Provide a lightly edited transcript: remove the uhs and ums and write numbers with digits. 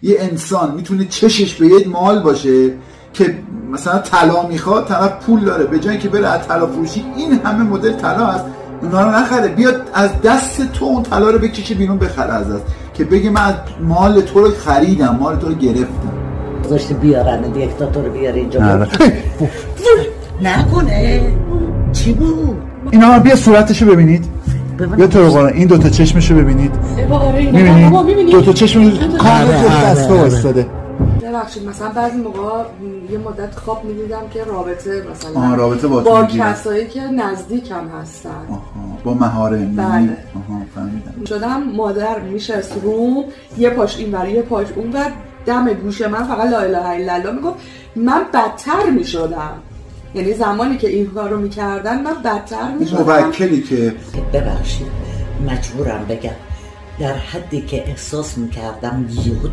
یه انسان میتونه چشش به یه مال باشه که مثلا طلا میخواد، طرف پول داره، به جایی که بره از طلا فروشی این همه مدل طلا هست اونا رو نخره، بیاد از دست تو اون طلا رو بکشه بیرون بخره ازت، که بگه من مال تو رو خریدم، مال تو رو گرفتم. گذاشته بیارن یک تا تو رو بیاره اینجا. نکنه چی بود؟ اینا بیا صورتشو ببینید، بیا تو رو قرآن این دوتا چشمشو ببینید، میبینید دوتا چشم کامل جلو دستا واسطاده. ببخشید مثلا بعضی موقع یه مدت خواب می‌دیدم که رابطه مثلا رابطه با کسایی که نزدیکم هستن، با محارم. بله. فهمیدم. شدم مادر میشست روم، یه پاش این ور یه پاش اون ور، دم گوش من فقط لا اله الا الله میگفت. من بدتر میشدم، یعنی زمانی که این کارو میکردن من بدتر میشدم. موکلی که ببخشید مجبورم بگم در حدی که احساس میکردم یهو